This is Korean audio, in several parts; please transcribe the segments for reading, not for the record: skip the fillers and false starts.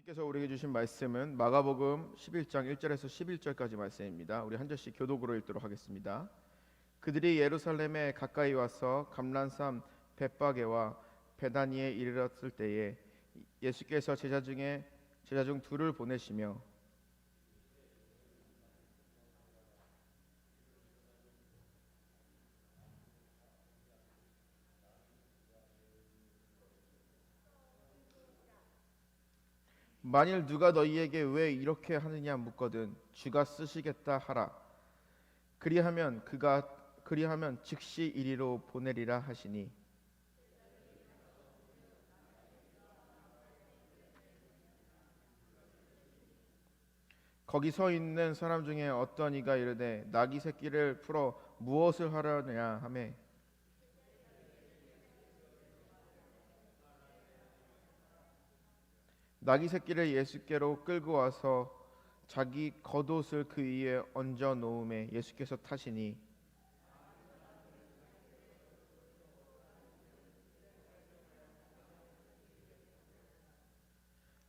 예수님께서 우리에게 주신 말씀은 마가복음 11장 1절에서 11절까지 말씀입니다. 우리 한 절씩 교독으로 읽도록 하겠습니다. 그들이 예루살렘에 가까이 와서 감람산 벳바게와 베다니에 이르렀을 때에 예수께서 제자 중 둘을 보내시며 만일 누가 너희에게 왜 이렇게 하느냐 묻거든 주가 쓰시겠다 하라. 그리하면 즉시 이리로 보내리라 하시니 거기 서 있는 사람 중에 어떤 이가 이르되 나귀 새끼를 풀어 무엇을 하려냐 하매 나귀 새끼를 예수께로 끌고 와서 자기 겉옷을 그 위에 얹어 놓음에 예수께서 타시니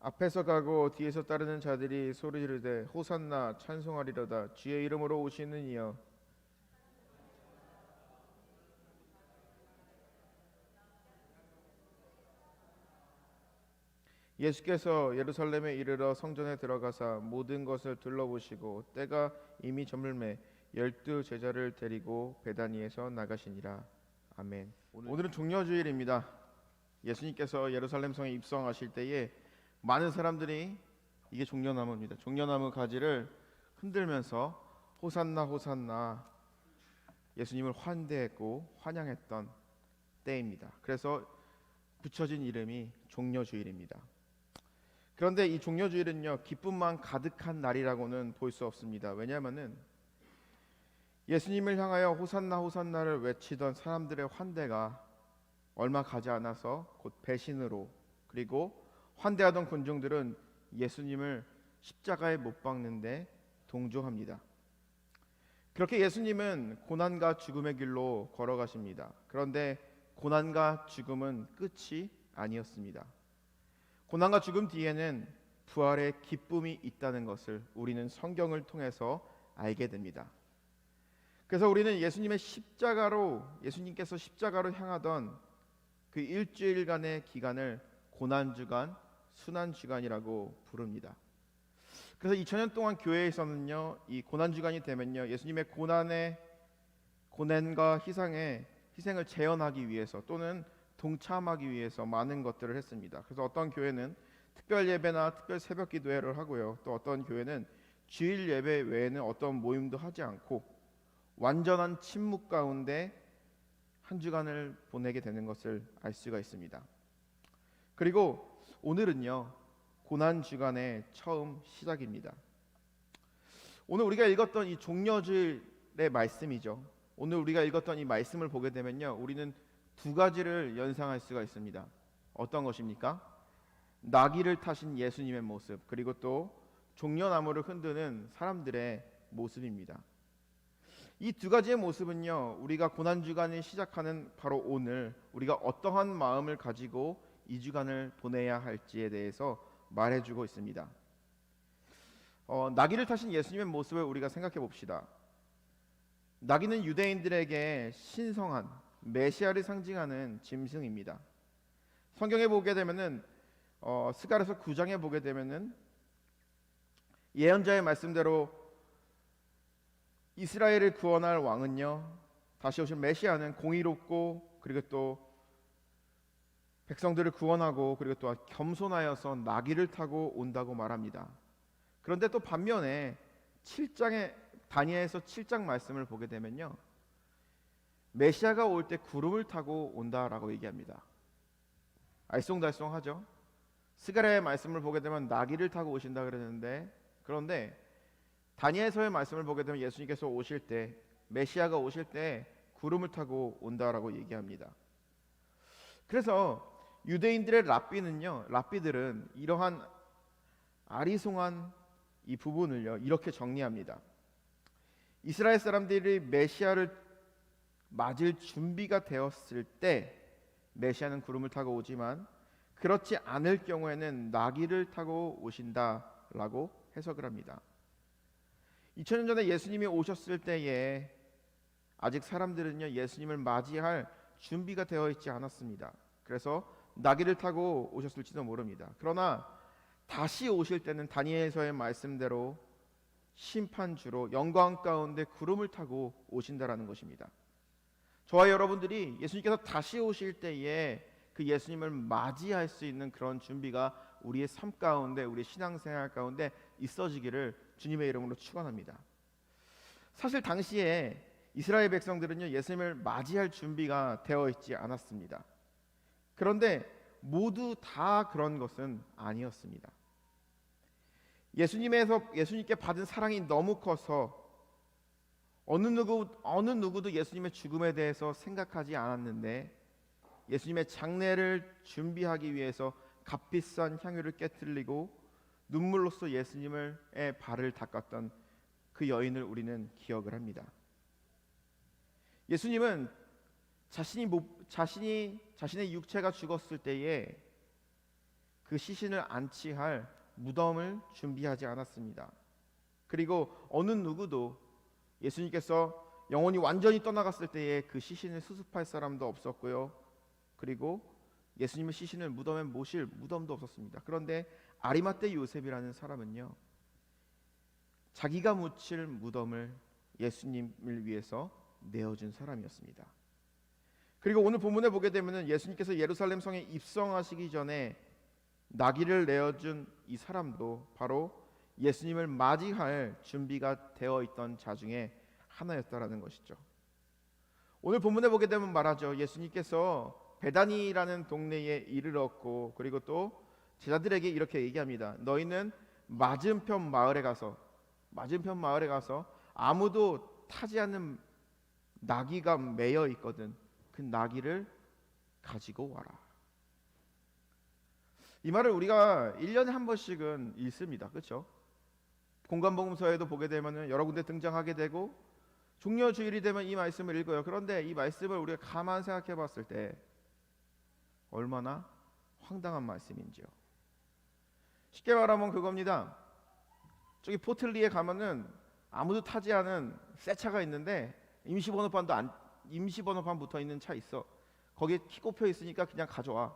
앞에서 가고 뒤에서 따르는 자들이 소리 지르되 호산나 찬송하리로다 주의 이름으로 오시는 이여. 예수께서 예루살렘에 이르러 성전에 들어가사 모든 것을 둘러보시고 때가 이미 저물매 12 제자를 데리고 베다니에서 나가시니라. 아멘. 오늘은 종려주일입니다. 예수님께서 예루살렘 성에 입성하실 때에 많은 사람들이 이게 종려나무입니다. 종려나무 가지를 흔들면서 호산나 호산나 예수님을 환대했고 환영했던 때입니다. 그래서 붙여진 이름이 종려주일입니다. 그런데 이 종려주일은요 기쁨만 가득한 날이라고는 볼 수 없습니다. 왜냐하면은 예수님을 향하여 호산나 호산나를 외치던 사람들의 환대가 얼마 가지 않아서 곧 배신으로, 그리고 환대하던 군중들은 예수님을 십자가에 못 박는데 동조합니다. 그렇게 예수님은 고난과 죽음의 길로 걸어가십니다. 그런데 고난과 죽음은 끝이 아니었습니다. 고난과 죽음 뒤에는 부활의 기쁨이 있다는 것을 우리는 성경을 통해서 알게 됩니다. 그래서 우리는 예수님께서 십자가로 향하던 그 일주일간의 기간을 고난주간, 순환주간이라고 부릅니다. 그래서 2000년 동안 교회에서는요 이 고난주간이 되면요 예수님의 고난과 희생을 재현하기 위해서 또는 동참하기 위해서 많은 것들을 했습니다. 그래서 어떤 교회는 특별 예배나 특별 새벽 기도회를 하고요. 또 어떤 교회는 주일 예배 외에는 어떤 모임도 하지 않고 완전한 침묵 가운데 한 주간을 보내게 되는 것을 알 수가 있습니다. 그리고 오늘은요 고난 주간의 처음 시작입니다. 오늘 우리가 읽었던 이 종려주일의 말씀이죠. 오늘 우리가 읽었던 이 말씀을 보게 되면요 우리는 두 가지를 연상할 수가 있습니다. 어떤 것입니까? 나귀를 타신 예수님의 모습, 그리고 또 종려나무를 흔드는 사람들의 모습입니다. 이 두 가지의 모습은요 우리가 고난주간을 시작하는 바로 오늘 우리가 어떠한 마음을 가지고 이 주간을 보내야 할지에 대해서 말해주고 있습니다. 나귀를 타신 예수님의 모습을 우리가 생각해 봅시다. 나귀는 유대인들에게 신성한 메시아를 상징하는 짐승입니다. 성경에 보게 되면은 스가랴서 9장에 보게 되면은 예언자의 말씀대로 이스라엘을 구원할 왕은요 다시 오신 메시아는 공의롭고 그리고 또 백성들을 구원하고 그리고 또 겸손하여서 나귀를 타고 온다고 말합니다. 그런데 또 반면에 다니엘서 7장 말씀을 보게 되면요 메시아가 올 때 구름을 타고 온다라고 얘기합니다. 알쏭달쏭하죠. 스가랴의 말씀을 보게 되면 나귀를 타고 오신다 그러는데, 그런데 다니엘서의 말씀을 보게 되면 예수님께서 오실 때, 메시아가 오실 때 구름을 타고 온다라고 얘기합니다. 그래서 유대인들의 랍비들은 이러한 아리송한 이 부분을요 이렇게 정리합니다. 이스라엘 사람들이 메시아를 맞을 준비가 되었을 때 메시아는 구름을 타고 오지만 그렇지 않을 경우에는 나귀를 타고 오신다라고 해석을 합니다. 2000년 전에 예수님이 오셨을 때에 아직 사람들은요 예수님을 맞이할 준비가 되어 있지 않았습니다. 그래서 나귀를 타고 오셨을지도 모릅니다. 그러나 다시 오실 때는 다니엘서의 말씀대로 심판주로 영광 가운데 구름을 타고 오신다라는 것입니다. 저와 여러분들이 예수님께서 다시 오실 때에 그 예수님을 맞이할 수 있는 그런 준비가 우리의 삶 가운데, 우리의 신앙생활 가운데 있어지기를 주님의 이름으로 축원합니다. 사실 당시에 이스라엘 백성들은요 예수님을 맞이할 준비가 되어 있지 않았습니다. 그런데 모두 다 그런 것은 아니었습니다. 예수님께 받은 사랑이 너무 커서 어느 누구도 예수님의 죽음에 대해서 생각하지 않았는데 예수님의 장례를 준비하기 위해서 값비싼 향유를 깨뜨리고 눈물로써 예수님의 발을 닦았던 그 여인을 우리는 기억을 합니다. 예수님은 자신의 육체가 죽었을 때에 그 시신을 안치할 무덤을 준비하지 않았습니다. 그리고 어느 누구도 예수님께서 영혼이 완전히 떠나갔을 때에 그 시신을 수습할 사람도 없었고요. 그리고 예수님의 시신을 무덤에 모실 무덤도 없었습니다. 그런데 아리마떼 요셉이라는 사람은요 자기가 묻힐 무덤을 예수님을 위해서 내어준 사람이었습니다. 그리고 오늘 본문에 보게 되면 예수님께서 예루살렘 성에 입성하시기 전에 나귀를 내어준 이 사람도 바로 예수님을 맞이할 준비가 되어 있던 자 중에 하나였다라는 것이죠. 오늘 본문에 보게 되면 말하죠. 예수님께서 베다니라는 동네에 이르렀고 그리고 또 제자들에게 이렇게 얘기합니다. 너희는 맞은편 마을에 가서 아무도 타지 않는 나귀가 매여 있거든. 그 나귀를 가지고 와라. 이 말을 우리가 1년에 한 번씩은 읽습니다. 그렇죠? 공관복음서에도 보게 되면 여러 군데 등장하게 되고 종려주일이 되면 이 말씀을 읽어요. 그런데 이 말씀을 우리가 가만 생각해 봤을 때 얼마나 황당한 말씀인지요. 쉽게 말하면 그겁니다. 저기 포틀리에 가면은 아무도 타지 않은 새 차가 있는데 임시번호판 붙어 있는 차 있어. 거기에 키 꼽혀 있으니까 그냥 가져와.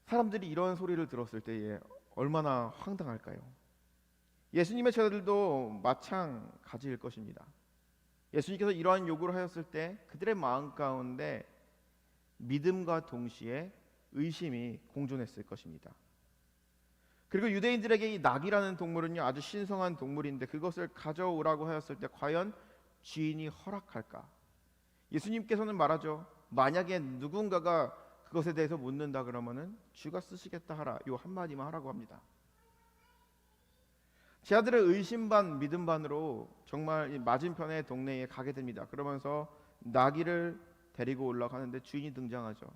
사람들이 이런 소리를 들었을 때에 얼마나 황당할까요? 예수님의 제자들도 마찬가지일 것입니다. 예수님께서 이러한 요구를 하였을 때 그들의 마음 가운데 믿음과 동시에 의심이 공존했을 것입니다. 그리고 유대인들에게 이 낙이라는 동물은요 아주 신성한 동물인데 그것을 가져오라고 하였을 때 과연 주인이 허락할까? 예수님께서는 말하죠. 만약에 누군가가 그것에 대해서 묻는다 그러면은 주가 쓰시겠다 하라. 요 한마디만 하라고 합니다. 제 아들은 의심 반 믿음 반으로 정말 이 맞은편의 동네에 가게 됩니다. 그러면서 나귀를 데리고 올라가는데 주인이 등장하죠.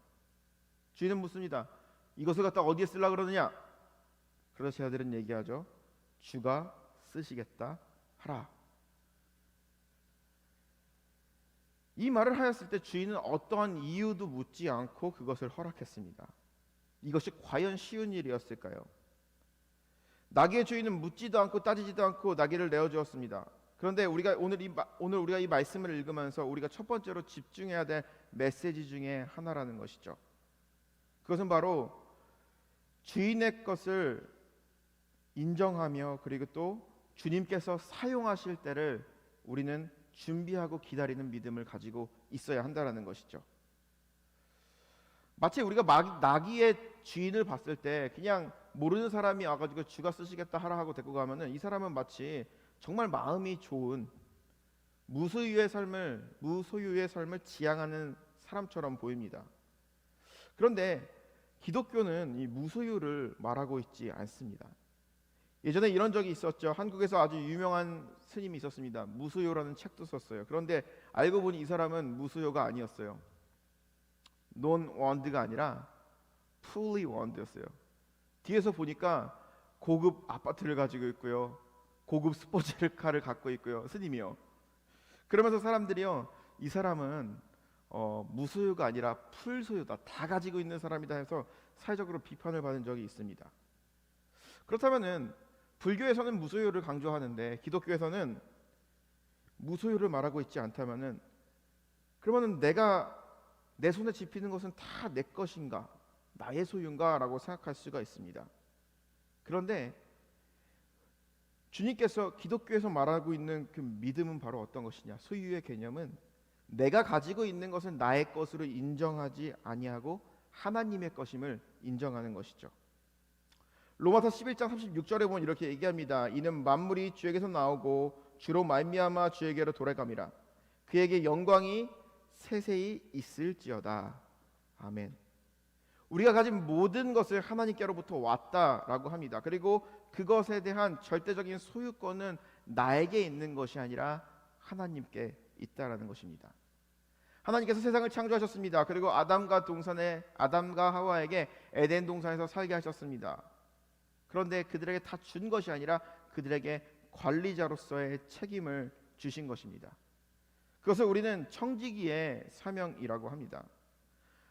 주인은 묻습니다. 이것을 갖다 어디에 쓰려고 그러느냐? 그래서 제 아들은 얘기하죠. 주가 쓰시겠다 하라. 이 말을 하였을 때 주인은 어떠한 이유도 묻지 않고 그것을 허락했습니다. 이것이 과연 쉬운 일이었을까요? 나귀의 주인은 묻지도 않고 따지지도 않고 나귀를 내어주었습니다. 그런데 우리가 오늘 우리가 이 말씀을 읽으면서 우리가 첫 번째로 집중해야 될 메시지 중에 하나라는 것이죠. 그것은 바로 주인의 것을 인정하며 그리고 또 주님께서 사용하실 때를 우리는 준비하고 기다리는 믿음을 가지고 있어야 한다는 것이죠. 마치 우리가 나귀의 주인을 봤을 때 그냥 모르는 사람이 와가지고 주가 쓰시겠다 하라 하고 데리고 가면은 이 사람은 마치 정말 마음이 좋은 무소유의 삶을 지향하는 사람처럼 보입니다. 그런데 기독교는 이 무소유를 말하고 있지 않습니다. 예전에 이런 적이 있었죠. 한국에서 아주 유명한 스님이 있었습니다. 무소유라는 책도 썼어요. 그런데 알고 보니 이 사람은 무소유가 아니었어요. 논-원드가 아니라 fully 원드였어요. 뒤에서 보니까 고급 아파트를 가지고 있고요. 고급 스포츠카를 갖고 있고요. 스님이요. 그러면서 사람들이요. 이 사람은 무소유가 아니라 풀소유다, 다 가지고 있는 사람이다 해서 사회적으로 비판을 받은 적이 있습니다. 그렇다면은 불교에서는 무소유를 강조하는데 기독교에서는 무소유를 말하고 있지 않다면은, 그러면은 내가 내 손에 집히는 것은 다 내 것인가, 나의 소유인가라고 생각할 수가 있습니다. 그런데 주님께서 기독교에서 말하고 있는 그 믿음은 바로 어떤 것이냐? 소유의 개념은 내가 가지고 있는 것은 나의 것으로 인정하지 아니하고 하나님의 것임을 인정하는 것이죠. 로마서 11장 36절에 보면 이렇게 얘기합니다. 이는 만물이 주에게서 나오고 주로 말미암아 주에게로 돌아감이라. 그에게 영광이 세세히 있을지어다. 아멘. 우리가 가진 모든 것을 하나님께로부터 왔다라고 합니다. 그리고 그것에 대한 절대적인 소유권은 나에게 있는 것이 아니라 하나님께 있다라는 것입니다. 하나님께서 세상을 창조하셨습니다. 그리고 아담과 하와에게 에덴 동산에서 살게 하셨습니다. 그런데 그들에게 다 준 것이 아니라 그들에게 관리자로서의 책임을 주신 것입니다. 그것을 우리는 청지기의 사명이라고 합니다.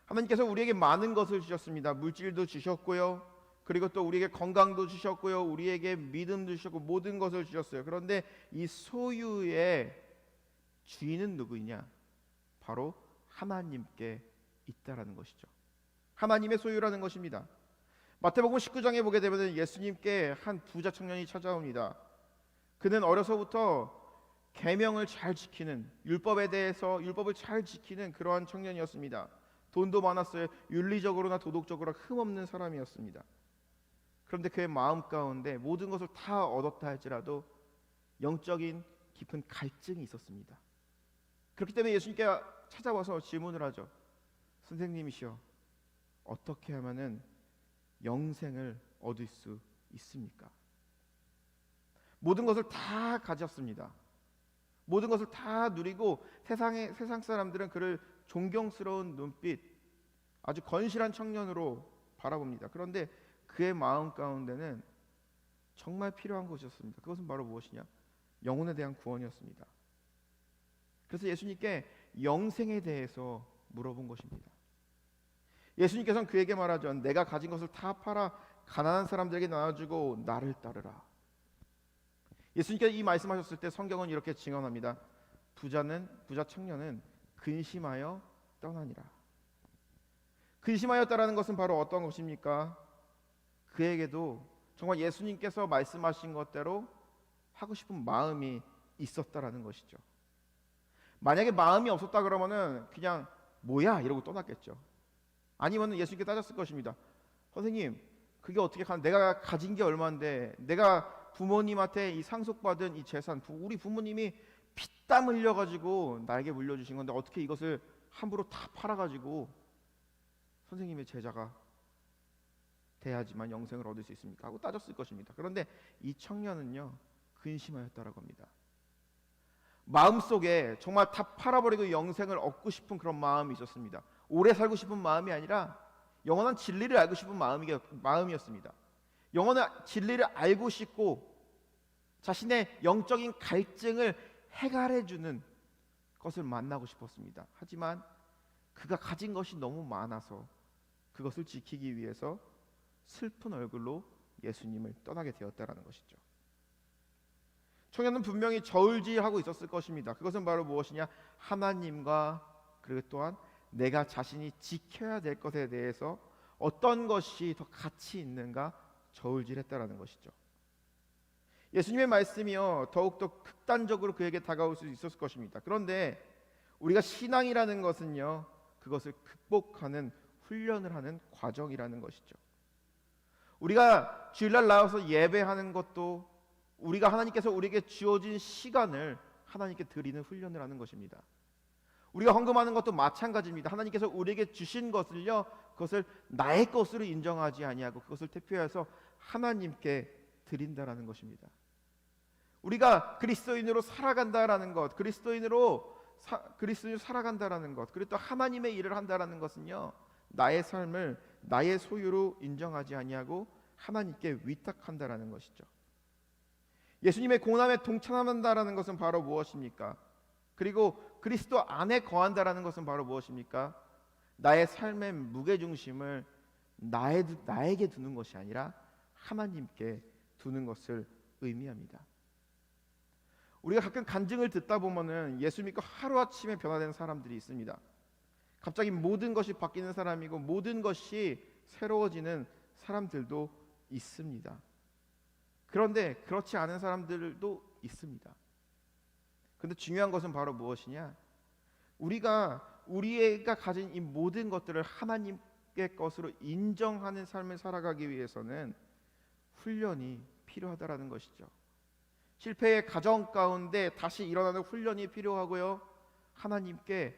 하나님께서 우리에게 많은 것을 주셨습니다. 물질도 주셨고요, 그리고 또 우리에게 건강도 주셨고요, 우리에게 믿음도 주셨고 모든 것을 주셨어요. 그런데 이 소유의 주인은 누구냐? 바로 하나님께 있다라는 것이죠. 하나님의 소유라는 것입니다. 마태복음 19장에 보게 되면 예수님께 한 부자 청년이 찾아옵니다. 그는 어려서부터 계명을 잘 지키는, 율법을 잘 지키는 그러한 청년이었습니다. 돈도 많았어요. 윤리적으로나 도덕적으로 흠없는 사람이었습니다. 그런데 그의 마음 가운데 모든 것을 다 얻었다 할지라도 영적인 깊은 갈증이 있었습니다. 그렇기 때문에 예수님께 찾아와서 질문을 하죠. 선생님이시여, 어떻게 하면은 영생을 얻을 수 있습니까? 모든 것을 다 가졌습니다. 모든 것을 다 누리고 세상 사람들은 그를 존경스러운 눈빛, 아주 건실한 청년으로 바라봅니다. 그런데 그의 마음 가운데는 정말 필요한 것이었습니다. 그것은 바로 무엇이냐? 영혼에 대한 구원이었습니다. 그래서 예수님께 영생에 대해서 물어본 것입니다. 예수님께서는 그에게 말하죠. 내가 가진 것을 다 팔아 가난한 사람들에게 나눠주고 나를 따르라. 예수님께서 이 말씀하셨을 때 성경은 이렇게 증언합니다. 부자 청년은 근심하여 떠나니라. 근심하였다라는 것은 바로 어떤 것입니까? 그에게도 정말 예수님께서 말씀하신 것대로 하고 싶은 마음이 있었다라는 것이죠. 만약에 마음이 없었다 그러면은 그냥 뭐야 이러고 떠났겠죠. 아니면 예수님께 따졌을 것입니다. 선생님, 그게 어떻게 내가 가진 게 얼마인데, 내가 부모님한테 이 상속받은 이 재산, 우리 부모님이 피땀 흘려가지고 나에게 물려주신 건데 어떻게 이것을 함부로 다 팔아가지고 선생님의 제자가 돼야지만 영생을 얻을 수 있습니까? 하고 따졌을 것입니다. 그런데 이 청년은요, 근심하였다라고 합니다. 마음속에 정말 다 팔아버리고 영생을 얻고 싶은 그런 마음이 있었습니다. 오래 살고 싶은 마음이 아니라 영원한 진리를 알고 싶은 마음이었습니다. 영원한 진리를 알고 싶고 자신의 영적인 갈증을 해결해주는 것을 만나고 싶었습니다. 하지만 그가 가진 것이 너무 많아서 그것을 지키기 위해서 슬픈 얼굴로 예수님을 떠나게 되었다라는 것이죠. 청년은 분명히 저울질하고 있었을 것입니다. 그것은 바로 무엇이냐? 하나님과 그리고 또한 내가 자신이 지켜야 될 것에 대해서 어떤 것이 더 가치 있는가 저울질했다라는 것이죠. 예수님의 말씀이요 더욱더 극단적으로 그에게 다가올 수 있었을 것입니다. 그런데 우리가 신앙이라는 것은요 그것을 극복하는 훈련을 하는 과정이라는 것이죠. 우리가 주일날 나와서 예배하는 것도 우리가 하나님께서 우리에게 주어진 시간을 하나님께 드리는 훈련을 하는 것입니다. 우리가 헌금하는 것도 마찬가지입니다. 하나님께서 우리에게 주신 것을요 그것을 나의 것으로 인정하지 아니하고 그것을 대표해서 하나님께 드린다라는 것입니다. 우리가 그리스도인으로 살아간다라는 것, 그리스도인으로 살아간다라는 것, 그리고 또 하나님의 일을 한다라는 것은요 나의 삶을 나의 소유로 인정하지 아니하고 하나님께 위탁한다라는 것이죠. 예수님의 고난에 동참한다라는 것은 바로 무엇입니까? 그리고 그리스도 안에 거한다라는 것은 바로 무엇입니까? 나의 삶의 무게중심을 나에게 두는 것이 아니라 하나님께 두는 것을 의미합니다. 우리가 가끔 간증을 듣다 보면은 예수 믿고 하루아침에 변화된 사람들이 있습니다. 갑자기 모든 것이 바뀌는 사람이고 모든 것이 새로워지는 사람들도 있습니다. 그런데 그렇지 않은 사람들도 있습니다. 그런데 중요한 것은 바로 무엇이냐? 우리가 가진 이 모든 것들을 하나님의 것으로 인정하는 삶을 살아가기 위해서는 훈련이 필요하다라는 것이죠. 실패의 가정 가운데 다시 일어나는 훈련이 필요하고요. 하나님께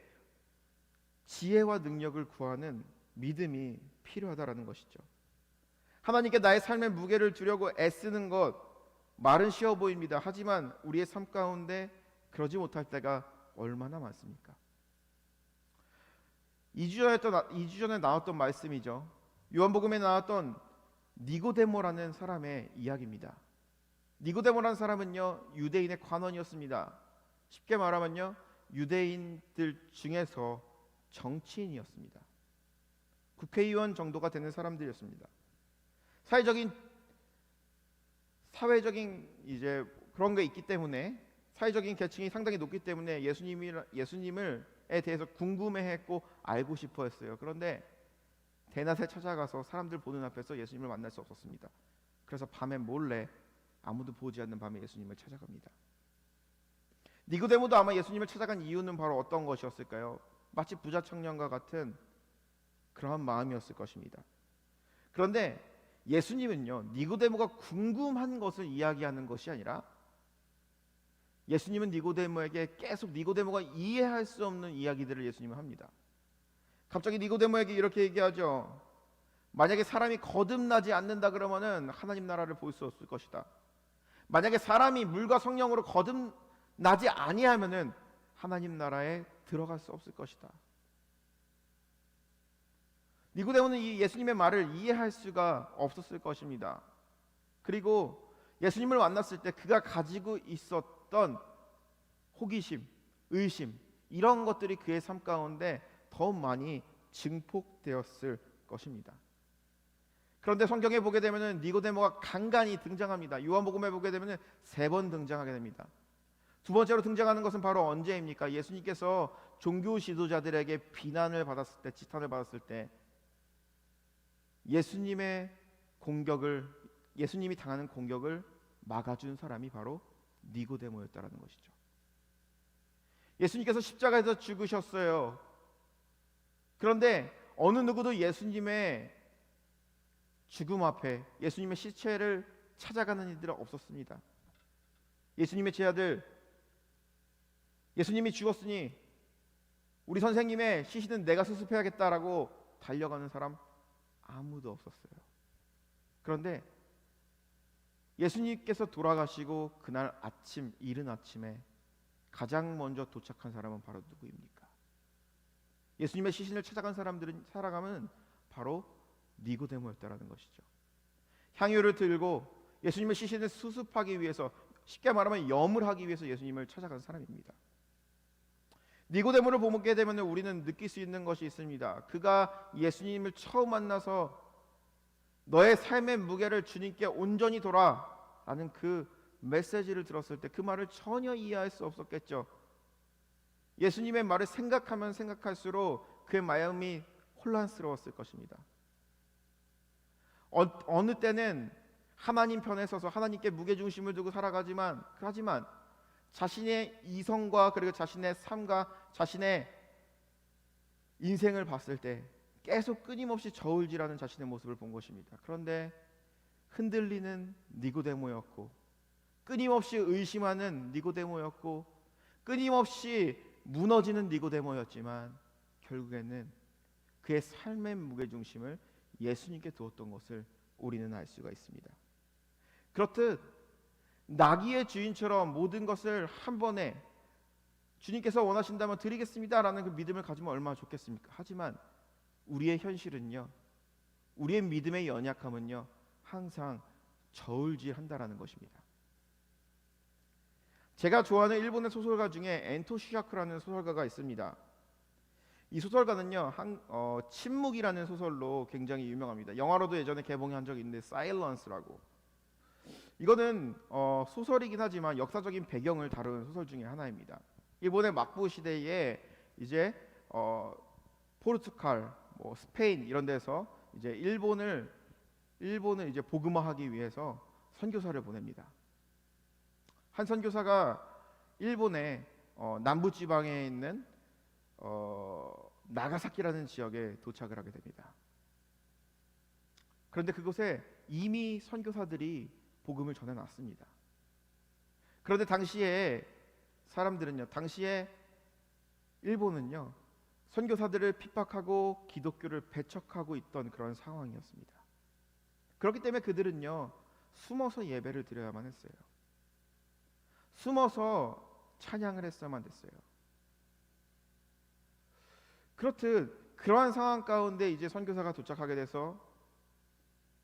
지혜와 능력을 구하는 믿음이 필요하다라는 것이죠. 하나님께 나의 삶의 무게를 두려고 애쓰는 것, 말은 쉬워 보입니다. 하지만 우리의 삶 가운데 그러지 못할 때가 얼마나 많습니까? 2주 전에 나왔던 말씀이죠. 요한복음에 나왔던 니고데모라는 사람의 이야기입니다. 니고데모라는 사람은요, 유대인의 관원이었습니다. 쉽게 말하면요, 유대인들 중에서 정치인이었습니다. 국회의원 정도가 되는 사람들이었습니다. 사회적인 이제 그런 게 있기 때문에, 사회적인 계층이 상당히 높기 때문에 예수님에 대해서 궁금해했고 알고 싶어했어요. 그런데 대낮에 찾아가서 사람들 보는 앞에서 예수님을 만날 수 없었습니다. 그래서 밤에 몰래, 아무도 보지 않는 밤에 예수님을 찾아갑니다. 니고데모도 아마 예수님을 찾아간 이유는 바로 어떤 것이었을까요? 마치 부자 청년과 같은 그러한 마음이었을 것입니다. 그런데 예수님은요, 니고데모가 궁금한 것을 이야기하는 것이 아니라 예수님은 니고데모에게 계속 니고데모가 이해할 수 없는 이야기들을 예수님은 합니다. 갑자기 니고데모에게 이렇게 얘기하죠. 만약에 사람이 거듭나지 않는다 그러면은 하나님 나라를 볼 수 없을 것이다. 만약에 사람이 물과 성령으로 거듭나지 아니하면은 하나님 나라에 들어갈 수 없을 것이다. 니고데모는 이 예수님의 말을 이해할 수가 없었을 것입니다. 그리고 예수님을 만났을 때 그가 가지고 있었던 호기심, 의심, 이런 것들이 그의 삶 가운데 더 많이 증폭되었을 것입니다. 그런데 성경에 보게 되면은 니고데모가 간간히 등장합니다. 요한복음에 보게 되면은 3번 등장하게 됩니다. 두 번째로 등장하는 것은 바로 언제입니까? 예수님께서 종교 지도자들에게 비난을 받았을 때, 지탄을 받았을 때 예수님이 당하는 공격을 막아준 사람이 바로 니고데모였다라는 것이죠. 예수님께서 십자가에서 죽으셨어요. 그런데 어느 누구도 예수님의 죽음 앞에 예수님의 시체를 찾아가는 이들은 없었습니다. 예수님의 제자들, 예수님이 죽었으니 우리 선생님의 시신은 내가 수습해야겠다라고 달려가는 사람 아무도 없었어요. 그런데 예수님께서 돌아가시고 그날 아침, 이른 아침에 가장 먼저 도착한 사람은 바로 누구입니까? 예수님의 시신을 찾아간 사람은 바로 니고데모였다라는 것이죠. 향유를 들고 예수님의 시신을 수습하기 위해서, 쉽게 말하면 염을 하기 위해서 예수님을 찾아간 사람입니다. 니고데모를 보게 되면 우리는 느낄 수 있는 것이 있습니다. 그가 예수님을 처음 만나서 너의 삶의 무게를 주님께 온전히 둬라라는 그 메시지를 들었을 때 그 말을 전혀 이해할 수 없었겠죠. 예수님의 말을 생각하면 생각할수록 그의 마음이 혼란스러웠을 것입니다. 어느 때는 하나님 편에 서서 하나님께 무게중심을 두고 살아가지만 하지만 자신의 이성과 그리고 자신의 삶과 자신의 인생을 봤을 때 계속 끊임없이 저울질하는 자신의 모습을 본 것입니다. 그런데 흔들리는 니고데모였고, 끊임없이 의심하는 니고데모였고, 끊임없이 무너지는 니고데모였지만 결국에는 그의 삶의 무게중심을 예수님께 두었던 것을 우리는 알 수가 있습니다. 그렇듯 나귀의 주인처럼 모든 것을 한 번에 주님께서 원하신다면 드리겠습니다라는 그 믿음을 가지면 얼마나 좋겠습니까? 하지만 우리의 현실은요, 우리의 믿음의 연약함은요, 항상 저울질한다라는 것입니다. 제가 좋아하는 일본의 소설가 중에 엔토 시샤크라는 소설가가 있습니다. 이 소설가는요, 침묵이라는 소설로 굉장히 유명합니다. 영화로도 예전에 개봉한 적이 있는데 사일런스라고. 이거는 소설이긴 하지만 역사적인 배경을 다루는 소설 중에 하나입니다. 일본의 막부 시대에 이제 포르투갈, 스페인 이런 데서 이제 일본을 이제 복음화하기 위해서 선교사를 보냅니다. 한 선교사가 일본의 남부 지방에 있는 나가사키라는 지역에 도착을 하게 됩니다. 그런데 그곳에 이미 선교사들이 복음을 전해놨습니다. 그런데 당시에 일본은요, 선교사들을 핍박하고 기독교를 배척하고 있던 그런 상황이었습니다. 그렇기 때문에 그들은요, 숨어서 예배를 드려야만 했어요. 숨어서 찬양을 했어야만 됐어요. 그렇듯 그러한 상황 가운데 이제 선교사가 도착하게 돼서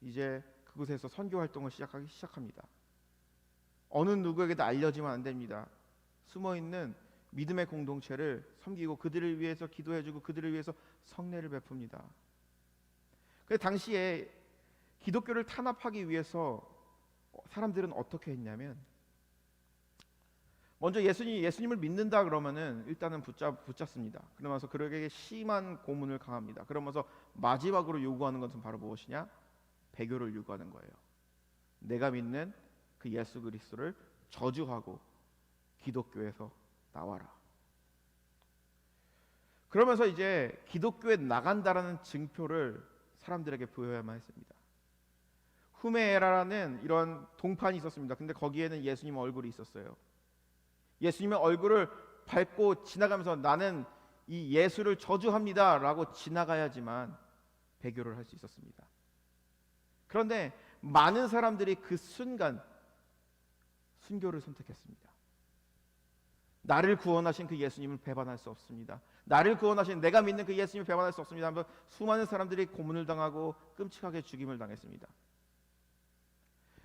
이제 그곳에서 선교 활동을 시작합니다. 어느 누구에게도 알려지면 안 됩니다. 숨어 있는 믿음의 공동체를 섬기고 그들을 위해서 기도해주고 그들을 위해서 성례를 베풉니다. 그 당시에 기독교를 탄압하기 위해서 사람들은 어떻게 했냐면, 먼저 예수님을 믿는다 그러면은 일단은 붙잡습니다. 그러면서 그에게 심한 고문을 가합니다. 그러면서 마지막으로 요구하는 것은 바로 무엇이냐? 배교를 요구하는 거예요. 내가 믿는 그 예수 그리스도를 저주하고 기독교에서 나와라. 그러면서 이제 기독교에 나간다라는 증표를 사람들에게 보여야만 했습니다. 후메에라라는 이런 동판이 있었습니다. 근데 거기에는 예수님 얼굴이 있었어요. 예수님의 얼굴을 밟고 지나가면서 나는 이 예수를 저주합니다 라고 지나가야지만 배교를 할 수 있었습니다. 그런데 많은 사람들이 그 순간 순교를 선택했습니다. 나를 구원하신 그 예수님을 배반할 수 없습니다. 나를 구원하신 내가 믿는 그 예수님을 배반할 수 없습니다 하면서 수많은 사람들이 고문을 당하고 끔찍하게 죽임을 당했습니다.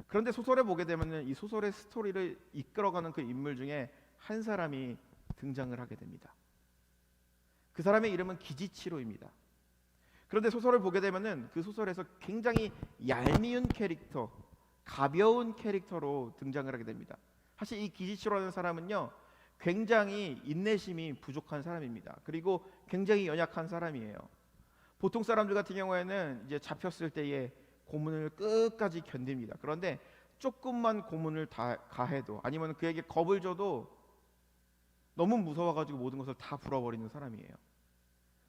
그런데 소설에 보게 되면 이 소설의 스토리를 이끌어가는 그 인물 중에 한 사람이 등장을 하게 됩니다. 그 사람의 이름은 기지치로입니다. 그런데 소설을 보게 되면은 그 소설에서 굉장히 얄미운 캐릭터, 가벼운 캐릭터로 등장을 하게 됩니다. 사실 이 기지치로라는 사람은요, 굉장히 인내심이 부족한 사람입니다. 그리고 굉장히 연약한 사람이에요. 보통 사람들 같은 경우에는 이제 잡혔을 때에 고문을 끝까지 견딥니다. 그런데 조금만 고문을 가해도 아니면 그에게 겁을 줘도 너무 무서워가지고 모든 것을 다 불어버리는 사람이에요.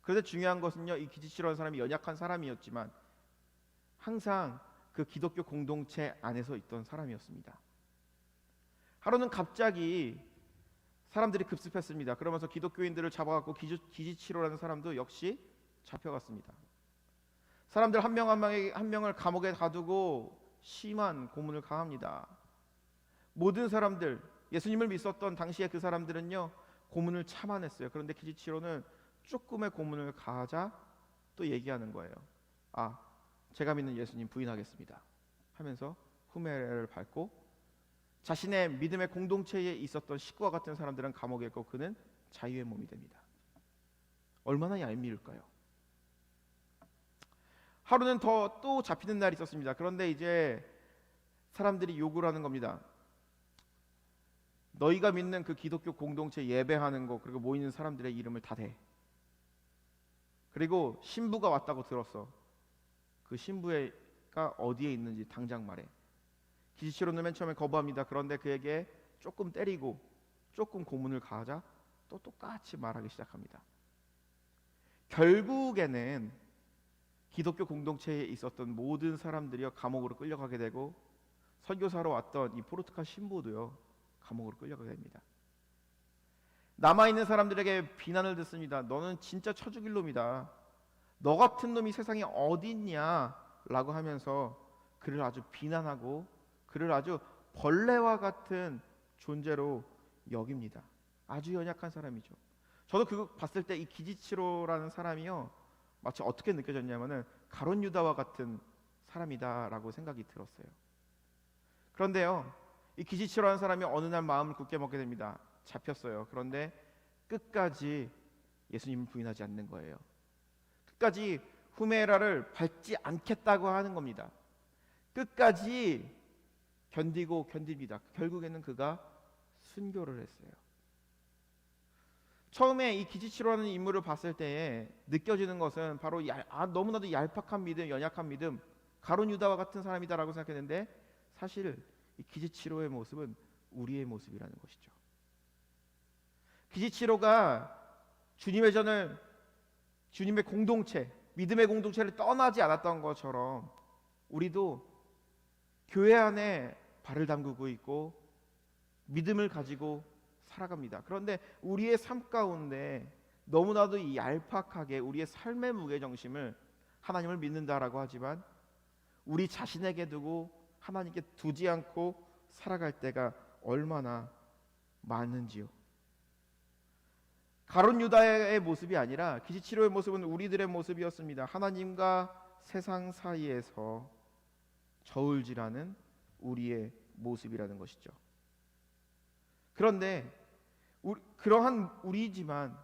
그런데 중요한 것은요, 이 기지치로라는 사람이 연약한 사람이었지만 항상 그 기독교 공동체 안에서 있던 사람이었습니다. 하루는 갑자기 사람들이 급습했습니다. 그러면서 기독교인들을 잡아갖고 기지치로라는 사람도 역시 잡혀갔습니다. 사람들 한 명 한 명을 감옥에 가두고 심한 고문을 가합니다. 모든 사람들, 예수님을 믿었던 당시에 그 사람들은요, 고문을 참아냈어요. 그런데 기지치로는 조금의 고문을 가하자 또 얘기하는 거예요. 제가 믿는 예수님 부인하겠습니다 하면서 후메를 밟고 자신의 믿음의 공동체에 있었던 식구와 같은 사람들은 감옥에 있고 그는 자유의 몸이 됩니다. 얼마나 얄미울까요? 하루는 또 잡히는 날이 있었습니다. 그런데 이제 사람들이 요구를 하는 겁니다. 너희가 믿는 그 기독교 공동체 예배하는 거, 그리고 모이는 사람들의 이름을 다 대. 그리고 신부가 왔다고 들었어. 그 신부가 어디에 있는지 당장 말해. 기지치로는 맨 처음에 거부합니다. 그런데 그에게 조금 때리고 조금 고문을 가하자 또 똑같이 말하기 시작합니다. 결국에는 기독교 공동체에 있었던 모든 사람들이요, 감옥으로 끌려가게 되고 선교사로 왔던 이 포르투갈 신부도요, 감옥으로 끌려가게 됩니다. 남아있는 사람들에게 비난을 듣습니다. 너는 진짜 쳐죽일 놈이다. 너 같은 놈이 세상에 어디 있냐 라고 하면서 그를 아주 비난하고 그를 아주 벌레와 같은 존재로 여깁니다. 아주 연약한 사람이죠. 저도 그거 봤을 때 이 기지치로라는 사람이요, 마치 어떻게 느껴졌냐면은 가룟 유다와 같은 사람이다라고 생각이 들었어요. 그런데요, 이 기지치로하는 사람이 어느 날 마음을 굳게 먹게 됩니다. 잡혔어요. 그런데 끝까지 예수님을 부인하지 않는 거예요. 끝까지 후메라를 밟지 않겠다고 하는 겁니다. 끝까지 견디고 견딥니다. 결국에는 그가 순교를 했어요. 처음에 이 기지치로하는 인물을 봤을 때에 느껴지는 것은 바로 너무나도 얄팍한 믿음, 연약한 믿음, 가룟 유다와 같은 사람이다라고 생각했는데, 사실 이 기지치로의 모습은 우리의 모습이라는 것이죠. 기지치로가 주님의 공동체, 믿음의 공동체를 떠나지 않았던 것처럼 우리도 교회 안에 발을 담그고 있고 믿음을 가지고 살아갑니다. 그런데 우리의 삶 가운데 너무나도 이 얄팍하게 우리의 삶의 무게중심을 하나님을 믿는다라고 하지만 우리 자신에게 두고 하나님께 두지 않고 살아갈 때가 얼마나 많은지요. 가룟 유다의 모습이 아니라 기지치로의 모습은 우리들의 모습이었습니다. 하나님과 세상 사이에서 저울질하는 우리의 모습이라는 것이죠. 그런데 그러한 우리지만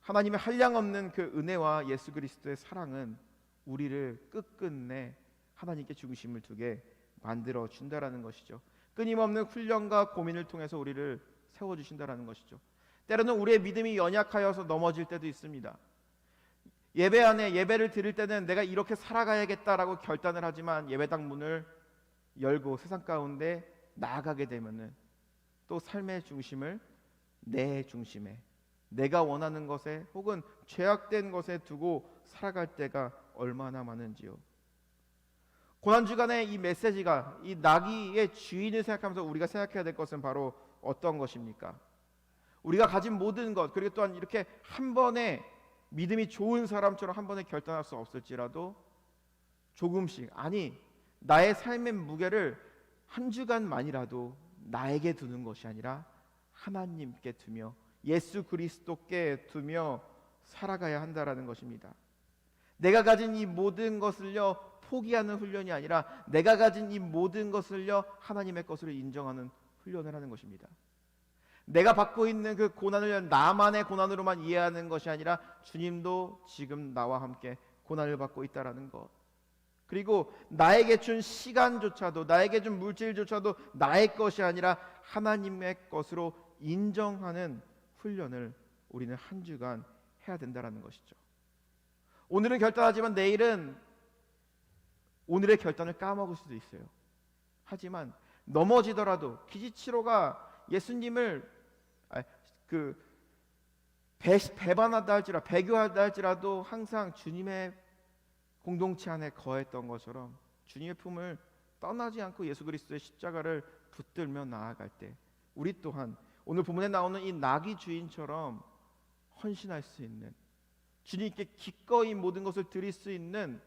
하나님의 한량없는 그 은혜와 예수 그리스도의 사랑은 우리를 끝끝내 하나님께 중심을 두게 만들어 준다라는 것이죠. 끊임없는 훈련과 고민을 통해서 우리를 세워주신다라는 것이죠. 때로는 우리의 믿음이 연약하여서 넘어질 때도 있습니다. 예배 안에 예배를 드릴 때는 내가 이렇게 살아가야겠다라고 결단을 하지만 예배당 문을 열고 세상 가운데 나아가게 되면은 또 삶의 중심을 내 중심에, 내가 원하는 것에 혹은 죄악된 것에 두고 살아갈 때가 얼마나 많은지요. 고난주간의 이 메시지가 이 나귀의 주인을 생각하면서 우리가 생각해야 될 것은 바로 어떤 것입니까? 우리가 가진 모든 것, 그리고 또한 이렇게 한 번에 믿음이 좋은 사람처럼 한 번에 결단할 수 없을지라도 조금씩, 아니 나의 삶의 무게를 한 주간만이라도 나에게 두는 것이 아니라 하나님께 두며 예수 그리스도께 두며 살아가야 한다라는 것입니다. 내가 가진 이 모든 것을요 포기하는 훈련이 아니라 내가 가진 이 모든 것을요 하나님의 것으로 인정하는 훈련을 하는 것입니다. 내가 받고 있는 그 고난을 나만의 고난으로만 이해하는 것이 아니라 주님도 지금 나와 함께 고난을 받고 있다라는 것, 그리고 나에게 준 시간조차도, 나에게 준 물질조차도 나의 것이 아니라 하나님의 것으로 인정하는 훈련을 우리는 한 주간 해야 된다라는 것이죠. 오늘은 결단하지만 내일은 오늘의 결단을 까먹을 수도 있어요. 하지만 넘어지더라도 기지치로가 예수님을 배반하다 할지라도 배교하다 할지라도 항상 주님의 공동체 안에 거했던 것처럼 주님의 품을 떠나지 않고 예수 그리스도의 십자가를 붙들며 나아갈 때 우리 또한 오늘 본문에 나오는 이 나귀 주인처럼 헌신할 수 있는, 주님께 기꺼이 모든 것을 드릴 수 있는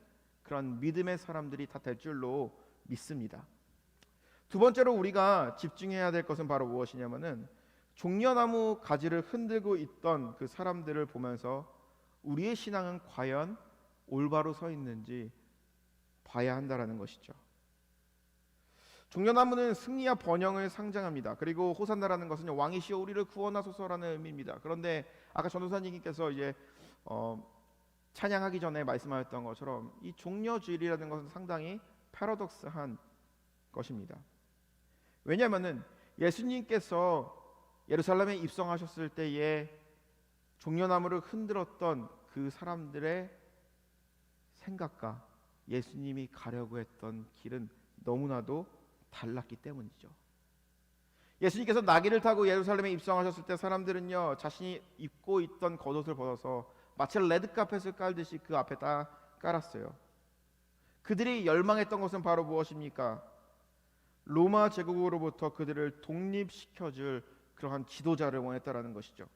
그런 믿음의 사람들이 다 될 줄로 믿습니다. 두 번째로 우리가 집중해야 될 것은 바로 무엇이냐면은 종려나무 가지를 흔들고 있던 그 사람들을 보면서 우리의 신앙은 과연 올바로 서 있는지 봐야 한다라는 것이죠. 종려나무는 승리와 번영을 상징합니다. 그리고 호산나라는 것은 왕이시여 우리를 구원하소서라는 의미입니다. 그런데 아까 전도사님께서 이제 찬양하기 전에 말씀하셨던 것처럼 이 종려주일이라는 것은 상당히 패러독스한 것입니다. 왜냐하면은 예수님께서 예루살렘에 입성하셨을 때에 종려나무를 흔들었던 그 사람들의 생각과 예수님이 가려고 했던 길은 너무나도 달랐기 때문이죠. 예수님께서 나귀를 타고 예루살렘에 입성하셨을 때 사람들은요 자신이 입고 있던 겉옷을 벗어서 마치 레드카펫을 깔듯이 그 앞에다 깔았어요. 그들이 열망했던 것은 바로 무엇입니까? 로마 제국으로부터 그들을 독립시켜줄 그러한 지도자를 원했다라는 것이죠.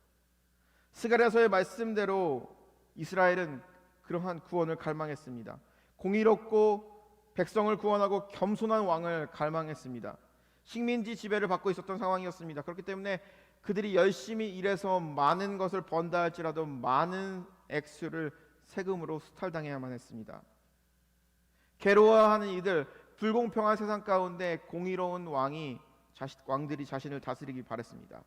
스가랴서의 말씀대로 이스라엘은 그러한 구원을 갈망했습니다. 공의롭고 백성을 구원하고 겸손한 왕을 갈망했습니다. 식민지 지배를 받고 있었던 상황이었습니다. 그렇기 때문에 그들이 열심히 일해서 많은 것을 번다 할지라도 많은 액수를 세금으로 수탈당해야만 했습니다. 괴로워하는 이들, 불공평한 세상 가운데 공의로운 왕이 왕들이 자신을 다스리기 바랬습니다.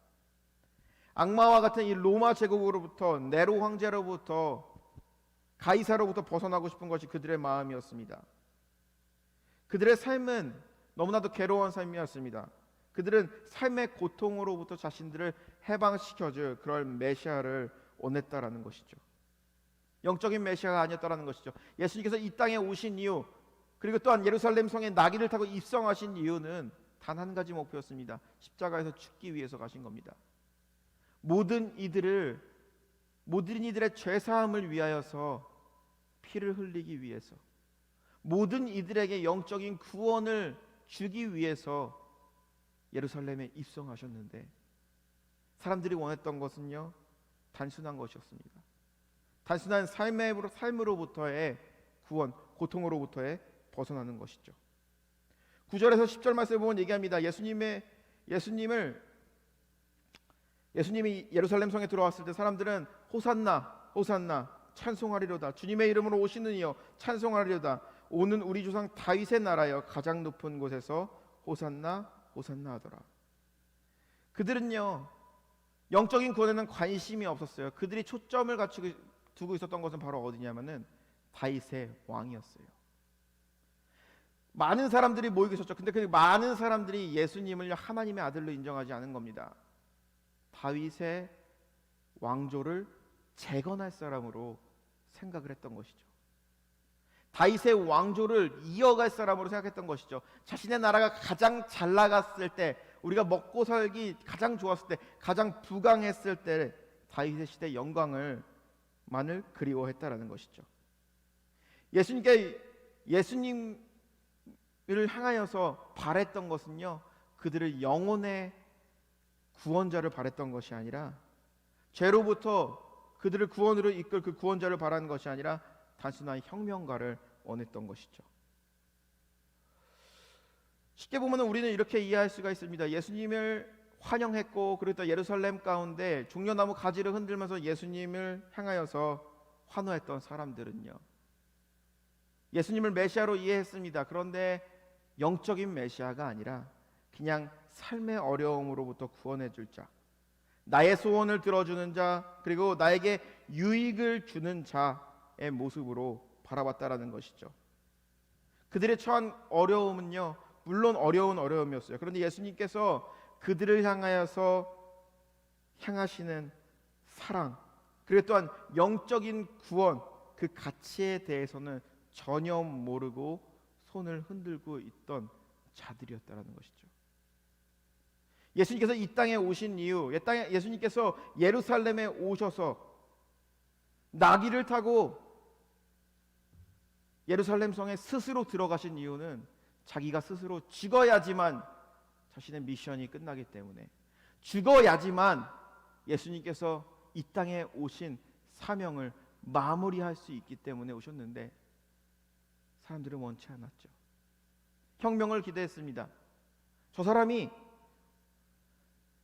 악마와 같은 이 로마 제국으로부터, 네로 황제로부터, 가이사로부터 벗어나고 싶은 것이 그들의 마음이었습니다. 그들의 삶은 너무나도 괴로운 삶이었습니다. 그들은 삶의 고통으로부터 자신들을 해방시켜줄 그럴 메시아를 원했다라는 것이죠. 영적인 메시아가 아니었다라는 것이죠. 예수님께서 이 땅에 오신 이유, 그리고 또한 예루살렘 성에 나귀를 타고 입성하신 이유는 단 한 가지 목표였습니다. 십자가에서 죽기 위해서 가신 겁니다. 모든 이들의 죄 사함을 위하여서 피를 흘리기 위해서, 모든 이들에게 영적인 구원을 주기 위해서 예루살렘에 입성하셨는데, 사람들이 원했던 것은요, 단순한 것이었습니다. 단순한 삶으로부터의 구원, 고통으로부터의 벗어나는 것이죠. 9절에서 10절 말씀을 보면 얘기합니다. 예수님이 예루살렘 성에 들어왔을 때 사람들은 호산나 호산나 찬송하리로다, 주님의 이름으로 오시는 이여 찬송하리로다, 오는 우리 조상 다윗의 나라여 가장 높은 곳에서 호산나 호산나 하더라. 그들은요, 영적인 구원에는 관심이 없었어요. 그들이 초점을 두고 있었던 것은 바로 어디냐면은 다윗의 왕이었어요. 많은 사람들이 모이고 있었죠. 근데 그 많은 사람들이 예수님을 하나님의 아들로 인정하지 않은 겁니다. 다윗의 왕조를 재건할 사람으로 생각을 했던 것이죠. 다윗의 왕조를 이어갈 사람으로 생각했던 것이죠. 자신의 나라가 가장 잘 나갔을 때, 우리가 먹고 살기 가장 좋았을 때, 가장 부강했을 때 다윗의 시대 영광을 만을 그리워했다라는 것이죠. 예수님을 향하여서 바랬던 것은요, 그들을 영혼의 구원자를 바랬던 것이 아니라, 죄로부터 그들을 구원으로 이끌 그 구원자를 바라는 것이 아니라 단순한 혁명가를 원했던 것이죠. 쉽게 보면 우리는 이렇게 이해할 수가 있습니다. 예수님을 환영했고, 그리고 또 예루살렘 가운데 종려나무 가지를 흔들면서 예수님을 향하여서 환호했던 사람들은요, 예수님을 메시아로 이해했습니다. 그런데 영적인 메시아가 아니라 그냥 삶의 어려움으로부터 구원해 줄 자, 나의 소원을 들어주는 자, 그리고 나에게 유익을 주는 자의 모습으로 바라봤다라는 것이죠. 그들의 처한 어려움은요, 물론 어려운 어려움이었어요. 그런데 예수님께서 그들을 향하시는 사랑, 그리고 또한 영적인 구원, 그 가치에 대해서는 전혀 모르고 손을 흔들고 있던 자들이었다라는 것이죠. 예수님께서 이 땅에 오신 이유, 예수님께서 예루살렘에 오셔서 나귀를 타고 예루살렘 성에 스스로 들어가신 이유는 자기가 스스로 죽어야지만 자신의 미션이 끝나기 때문에, 죽어야지만 예수님께서 이 땅에 오신 사명을 마무리할 수 있기 때문에 오셨는데, 사람들은 원치 않았죠. 혁명을 기대했습니다. 저 사람이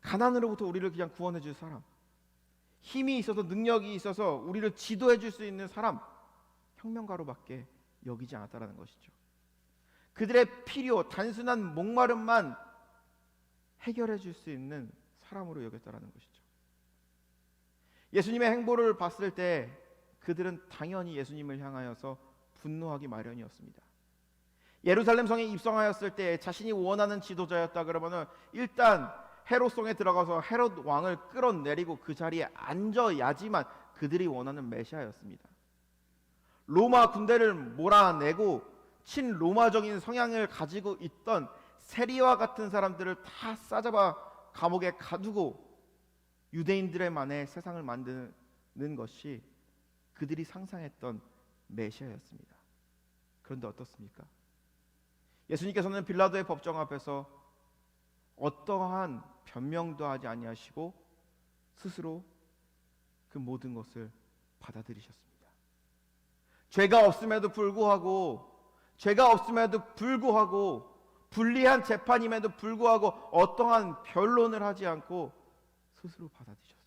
가난으로부터 우리를 그냥 구원해 줄 사람, 힘이 있어서 능력이 있어서 우리를 지도해 줄 수 있는 사람, 혁명가로밖에 여기지 않았다라는 것이죠. 그들의 필요, 단순한 목마름만 해결해 줄 수 있는 사람으로 여겼다라는 것이죠. 예수님의 행보를 봤을 때 그들은 당연히 예수님을 향하여서 분노하기 마련이었습니다. 예루살렘 성에 입성하였을 때 자신이 원하는 지도자였다 그러면은 일단 헤롯성에 들어가서 헤롯 왕을 끌어내리고 그 자리에 앉아야지만 그들이 원하는 메시아였습니다. 로마 군대를 몰아내고 친로마적인 성향을 가지고 있던 세리와 같은 사람들을 다 싸잡아 감옥에 가두고 유대인들의만의 세상을 만드는 것이 그들이 상상했던 메시아였습니다. 그런데 어떻습니까? 예수님께서는 빌라도의 법정 앞에서 어떠한 변명도 하지 아니하시고 스스로 그 모든 것을 받아들이셨습니다. 죄가 없음에도 불구하고 불리한 재판임에도 불구하고 어떠한 변론을 하지 않고 스스로 받아들이셨어요.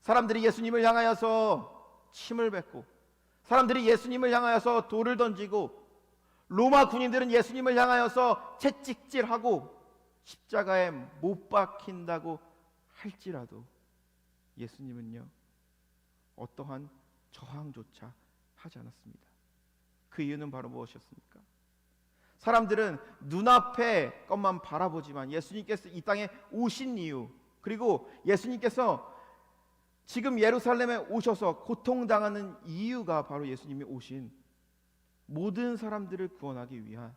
사람들이 예수님을 향하여서 침을 뱉고, 사람들이 예수님을 향하여서 돌을 던지고, 로마 군인들은 예수님을 향하여서 채찍질하고 십자가에 못 박힌다고 할지라도 예수님은요 어떠한 저항조차 하지 않았습니다. 그 이유는 바로 무엇이었습니까? 사람들은 눈앞의 것만 바라보지만 예수님께서 이 땅에 오신 이유, 그리고 예수님께서 지금 예루살렘에 오셔서 고통당하는 이유가 바로 예수님이 오신 모든 사람들을 구원하기 위한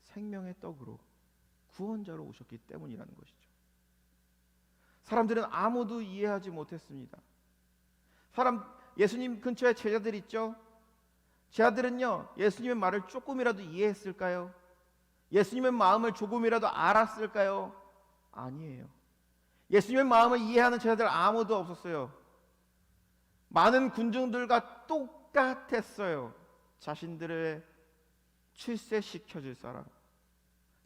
생명의 떡으로 구원자로 오셨기 때문이라는 것이죠. 사람들은 아무도 이해하지 못했습니다. 예수님 근처에 제자들 있죠? 제자들은요 예수님의 말을 조금이라도 이해했을까요? 예수님의 마음을 조금이라도 알았을까요? 아니에요. 예수님의 마음을 이해하는 제자들 아무도 없었어요. 많은 군중들과 똑같았어요. 자신들을 출세시켜줄 사람,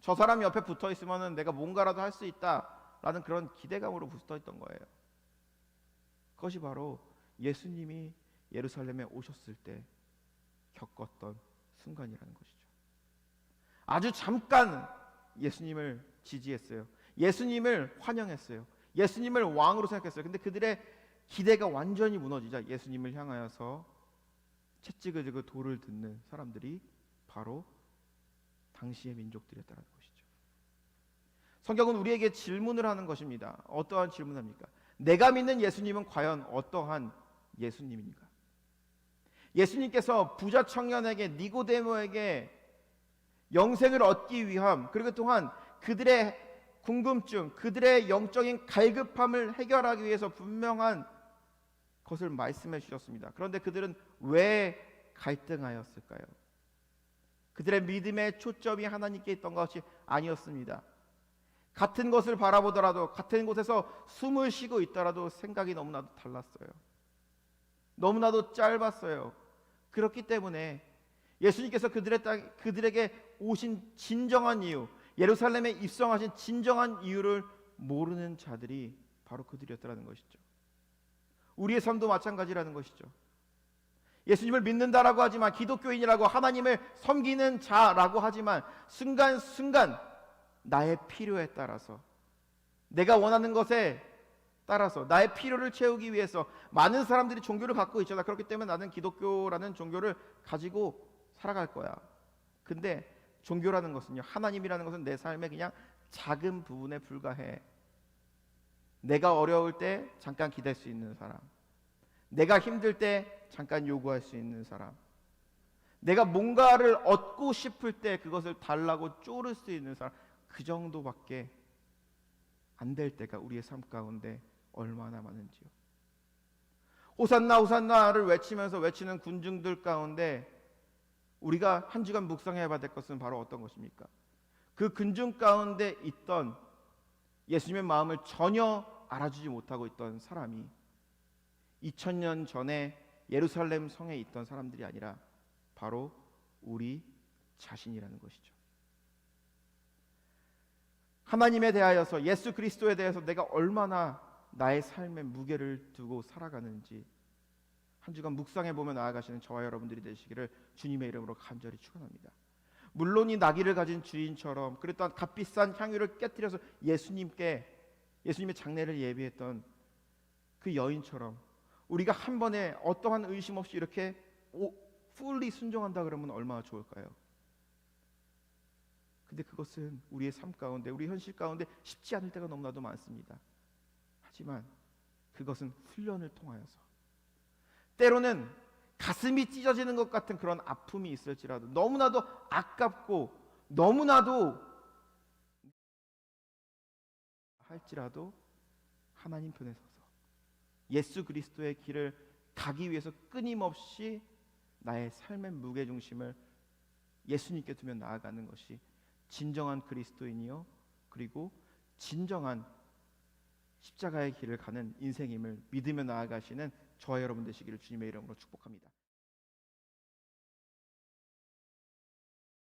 저 사람 옆에 붙어 있으면 내가 뭔가라도 할 수 있다라는 그런 기대감으로 붙어 있던 거예요. 그것이 바로 예수님이 예루살렘에 오셨을 때 겪었던 순간이라는 것이죠. 아주 잠깐 예수님을 지지했어요. 예수님을 환영했어요. 예수님을 왕으로 생각했어요. 근데 그들의 기대가 완전히 무너지자 예수님을 향하여서 채찍을 들고 돌을 듣는 사람들이 바로 당시의 민족들이었다는 것이죠. 성경은 우리에게 질문을 하는 것입니다. 어떠한 질문을 합니까? 내가 믿는 예수님은 과연 어떠한 예수님입니까? 예수님께서 부자 청년에게, 니고데모에게 영생을 얻기 위함, 그리고 또한 그들의 궁금증, 그들의 영적인 갈급함을 해결하기 위해서 분명한 것을 말씀해 주셨습니다. 그런데 그들은 왜 갈등하였을까요? 그들의 믿음의 초점이 하나님께 있던 것이 아니었습니다. 같은 것을 바라보더라도, 같은 곳에서 숨을 쉬고 있더라도 생각이 너무나도 달랐어요. 너무나도 짧았어요. 그렇기 때문에 예수님께서 그들에게 오신 진정한 이유, 예루살렘에 입성하신 진정한 이유를 모르는 자들이 바로 그들이었다는 것이죠. 우리의 삶도 마찬가지라는 것이죠. 예수님을 믿는다라고 하지만, 기독교인이라고 하나님을 섬기는 자라고 하지만, 순간순간 나의 필요에 따라서, 내가 원하는 것에 따라서, 나의 필요를 채우기 위해서 많은 사람들이 종교를 갖고 있잖아. 그렇기 때문에 나는 기독교라는 종교를 가지고 살아갈 거야. 근데 종교라는 것은요, 하나님이라는 것은 내 삶의 그냥 작은 부분에 불과해. 내가 어려울 때 잠깐 기댈 수 있는 사람, 내가 힘들 때 잠깐 요구할 수 있는 사람, 내가 뭔가를 얻고 싶을 때 그것을 달라고 쪼를 수 있는 사람, 그 정도밖에 안 될 때가 우리의 삶 가운데 얼마나 많은지요. 호산나 호산나를 외치는 군중들 가운데 우리가 한 주간 묵상해 봐야 될 것은 바로 어떤 것입니까? 그 군중 가운데 있던 예수님의 마음을 전혀 알아주지 못하고 있던 사람이 2000년 전에 예루살렘 성에 있던 사람들이 아니라 바로 우리 자신이라는 것이죠. 하나님에 대하여서, 예수 그리스도에 대해서 내가 얼마나 나의 삶의 무게를 두고 살아가는지 한 주간 묵상해 보며 나아가시는 저와 여러분들이 되시기를 주님의 이름으로 간절히 축원합니다. 물론 이 나귀를 가진 주인처럼, 그리고 또한 값비싼 향유를 깨뜨려서 예수님의 장례를 예비했던 그 여인처럼 우리가 한 번에 어떠한 의심 없이 이렇게 fully 순종한다 그러면 얼마나 좋을까요? 근데 그것은 우리의 삶 가운데, 우리 현실 가운데 쉽지 않을 때가 너무나도 많습니다. 하지만 그것은 훈련을 통하여서, 때로는 가슴이 찢어지는 것 같은 그런 아픔이 있을지라도, 너무나도 아깝고 너무나도 할지라도 하나님 편에 서서 예수 그리스도의 길을 가기 위해서 끊임없이 나의 삶의 무게중심을 예수님께 두며 나아가는 것이 진정한 그리스도인이요, 그리고 진정한 십자가의 길을 가는 인생임을 믿으며 나아가시는 저와 여러분 되시기를 주님의 이름으로 축복합니다.